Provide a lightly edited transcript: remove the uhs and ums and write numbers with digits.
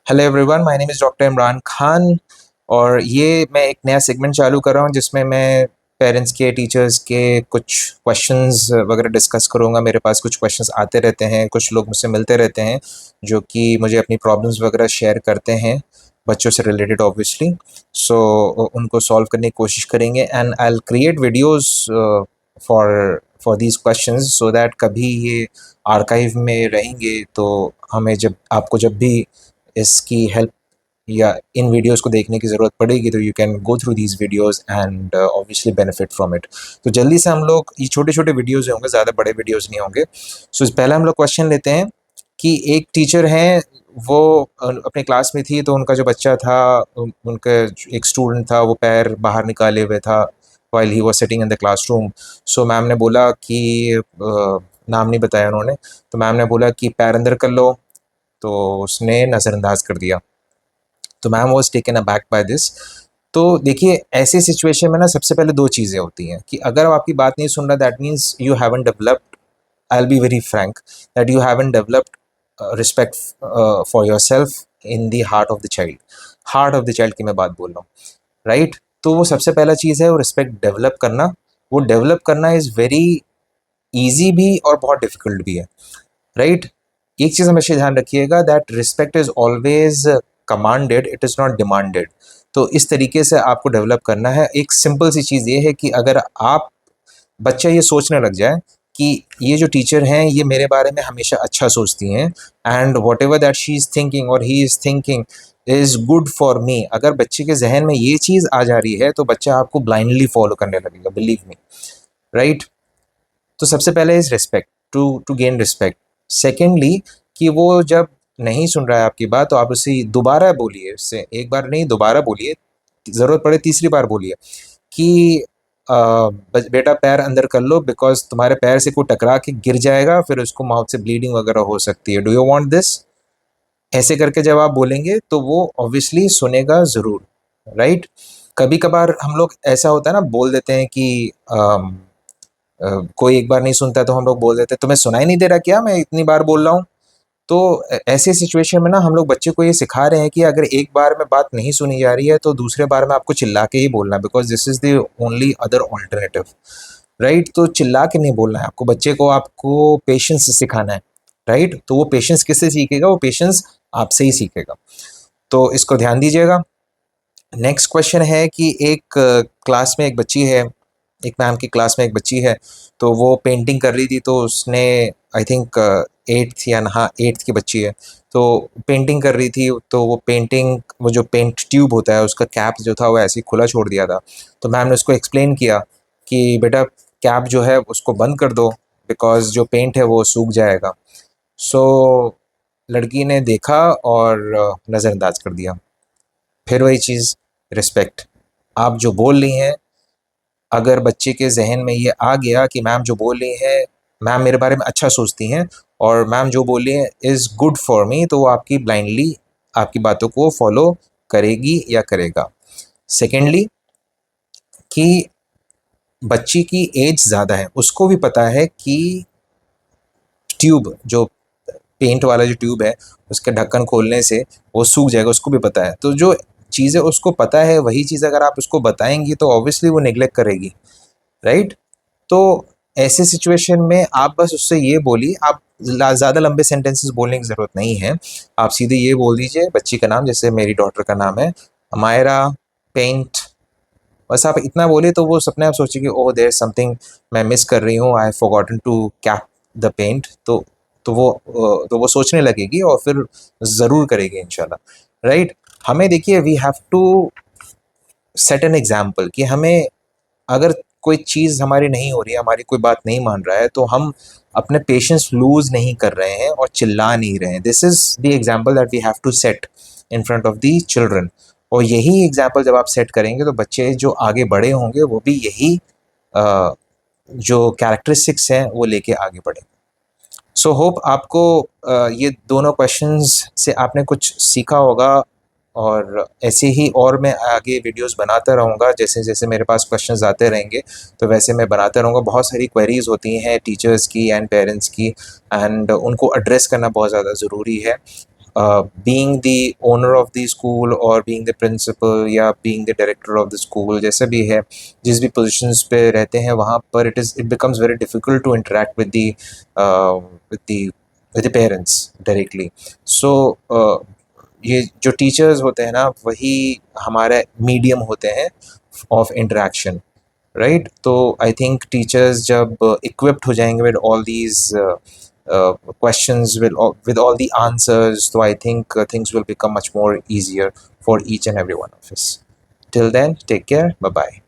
Hello everyone, my name is doctor Imran Khan. और ये मैं एक नया सेगमेंट चालू कर रहा हूँ जिसमें मैं पेरेंट्स के, टीचर्स के कुछ क्वेश्चंस वगैरह डिस्कस करूँगा। मेरे पास कुछ क्वेश्चंस आते रहते हैं, कुछ लोग मुझसे मिलते रहते हैं जो कि मुझे अपनी प्रॉब्लम्स वगैरह शेयर करते हैं, बच्चों से रिलेटेड ऑब्वियसली। सो उनको सॉल्व करने की कोशिश करेंगे and I will create videos for for these questions so that कभी ये आर्काइव में रहेंगे, तो हमें जब आपको जब भी इसकी हेल्प या इन वीडियोस को देखने की ज़रूरत पड़ेगी तो you can go through these videos and obviously benefit from it. तो जल्दी से हम लोग ये छोटे छोटे वीडियोस होंगे, ज़्यादा बड़े वीडियोस नहीं होंगे। सो पहले हम लोग क्वेश्चन लेते हैं कि एक टीचर हैं, वो अपने क्लास में थी, तो उनका जो बच्चा था, उनका एक स्टूडेंट था, वो पैर बाहर निकाले हुए था while he was sitting in the classroom. So ma'am ने बोला कि नाम नहीं बताया उन्होंने, तो मैम ने बोला कि पैर अंदर कर लो, तो उसने नज़रअंदाज कर दिया। तो ma'am was taken aback by this. तो देखिए, ऐसे सिचुएशन में ना सबसे पहले दो चीज़ें होती हैं कि अगर आप आपकी बात नहीं सुन रहा, that means you haven't developed, I will be very Frank, that you haven't developed respect for your self in the heart of the child. Heart of the child की मैं बात बोल रहा हूँ, राइट? तो वो सबसे पहला चीज़ है, वो रिस्पेक्ट डेवलप करना। वो डेवलप करना इज़ वेरी ईजी भी और बहुत डिफ़िकल्ट भी है, राइट? एक चीज़ हमेशा ध्यान रखिएगा, that respect is always commanded, it is not demanded. तो इस तरीके से आपको डेवलप करना है। एक सिंपल सी चीज़ ये है कि अगर आप, बच्चा ये सोचने लग जाए कि ये जो टीचर हैं ये मेरे बारे में हमेशा अच्छा सोचती हैं and whatever that she is thinking और he is thinking is good for me, अगर बच्चे के जहन में ये चीज़ आ जा रही है तो बच्चा आपको ब्लाइंडली फॉलो करने लगेगा, बिलीव मी, राइट? तो सबसे पहले is respect, to gain respect. Secondly, कि वो जब नहीं सुन रहा है आपकी बात तो आप उसे दोबारा बोलिए, उससे एक बार नहीं दोबारा बोलिए, ज़रूरत पड़े तीसरी बार बोलिए कि बेटा पैर अंदर कर लो, बिकॉज तुम्हारे पैर से कोई टकरा के गिर जाएगा, फिर उसको माउथ से ब्लीडिंग वगैरह हो सकती है। Do you want this? ऐसे करके जब आप बोलेंगे तो वो ऑब्वियसली सुनेगा ज़रूर, राइट? कभी कभार हम लोग, ऐसा होता है ना, बोल देते हैं कि कोई एक बार नहीं सुनता तो हम लोग बोल देते तुम्हें सुनाई नहीं दे रहा क्या, मैं इतनी बार बोल रहा हूँ। तो ऐसे सिचुएशन में ना हम लोग बच्चे को ये सिखा रहे हैं कि अगर एक बार में बात नहीं सुनी जा रही है तो दूसरे बार में आपको चिल्ला के ही बोलना है, because this is the only other alternative, right? तो चिल्ला के नहीं बोलना है आपको, बच्चे को आपको पेशेंस सिखाना है, राइट? तो वो पेशेंस किससे सीखेगा? वो पेशेंस आपसे ही सीखेगा। तो इसको ध्यान दीजिएगा। नेक्स्ट क्वेश्चन है कि एक क्लास में एक बच्ची है, एक मैम की क्लास में एक बच्ची है, तो वो पेंटिंग कर रही थी, तो उसने, आई थिंक एट्थ या हाँ एट्थ की बच्ची है, तो पेंटिंग कर रही थी, तो वो पेंटिंग, वो जो पेंट ट्यूब होता है उसका कैप जो था वो ऐसे ही खुला छोड़ दिया था। तो मैम ने उसको एक्सप्लेन किया कि बेटा कैप जो है उसको बंद कर दो, बिकॉज जो पेंट है वो सूख जाएगा। सो लड़की ने देखा और नज़रअंदाज कर दिया। फिर वही चीज़, रिस्पेक्ट। आप जो बोल रही हैं, अगर बच्चे के जहन में ये आ गया कि मैम जो बोल रही है, मैम मेरे बारे में अच्छा सोचती हैं और मैम जो बोल रही है इज़ गुड फॉर मी, तो वो आपकी ब्लाइंडली आपकी बातों को फॉलो करेगी या करेगा। सेकेंडली, कि बच्ची की एज ज़्यादा है, उसको भी पता है कि ट्यूब जो पेंट वाला जो ट्यूब है उसके ढक्कन खोलने से वो सूख जाएगा, उसको भी पता है। तो जो चीज़ें उसको पता है वही चीज़ अगर आप उसको बताएंगी तो ऑब्वियसली वो नेग्लेक्ट करेगी, राइट? तो ऐसे सिचुएशन में आप बस उससे ये बोलिए, आप ज़्यादा लंबे सेंटेंसेस बोलने की ज़रूरत नहीं है। आप सीधे ये बोल दीजिए बच्ची का नाम, जैसे मेरी डॉटर का नाम है अमायरा पेंट, बस आप इतना बोले तो वो अपने आप सोचेगी ओह देयर समथिंग मैं मिस कर रही हूँ, I have forgotten to cap the paint. तो वो सोचने लगेगी और फिर ज़रूर करेगी इंशाल्लाह, राइट? हमें देखिए, we have to set an example कि हमें, अगर कोई चीज़ हमारी नहीं हो रही है, हमारी कोई बात नहीं मान रहा है, तो हम अपने पेशेंस लूज़ नहीं कर रहे हैं और चिल्ला नहीं रहे हैं। This is the example that we have to set in front of the children. और यही एग्जाम्पल जब आप सेट करेंगे तो बच्चे जो आगे बड़े होंगे वो भी यही जो कैरेक्टरिस्टिक्स हैं वो लेके आगे बढ़ेंगे। सो होप आपको ये दोनों क्वेश्चंस से आपने कुछ सीखा होगा, और ऐसे ही और मैं आगे वीडियोस बनाता रहूँगा, जैसे जैसे मेरे पास क्वेश्चंस आते रहेंगे तो वैसे मैं बनाता रहूँगा। बहुत सारी क्वेरीज होती हैं टीचर्स की एंड पेरेंट्स की, एंड उनको एड्रेस करना बहुत ज़्यादा ज़रूरी है। Being the owner of the school और बीइंग द प्रिंसिपल या being the director of the school, जैसे भी है, जिस भी पोजीशंस पे रहते हैं वहाँ पर it becomes very difficult to interact with the parents directly. So ये जो टीचर्स होते हैं ना, वही हमारे मीडियम होते हैं ऑफ इंटरेक्शन, राइट? तो आई थिंक टीचर्स जब इक्विप्ड हो जाएंगे with all these questions, with all the answers, so I think things will become much more easier for each and every one of us. Till then, take care. Bye bye.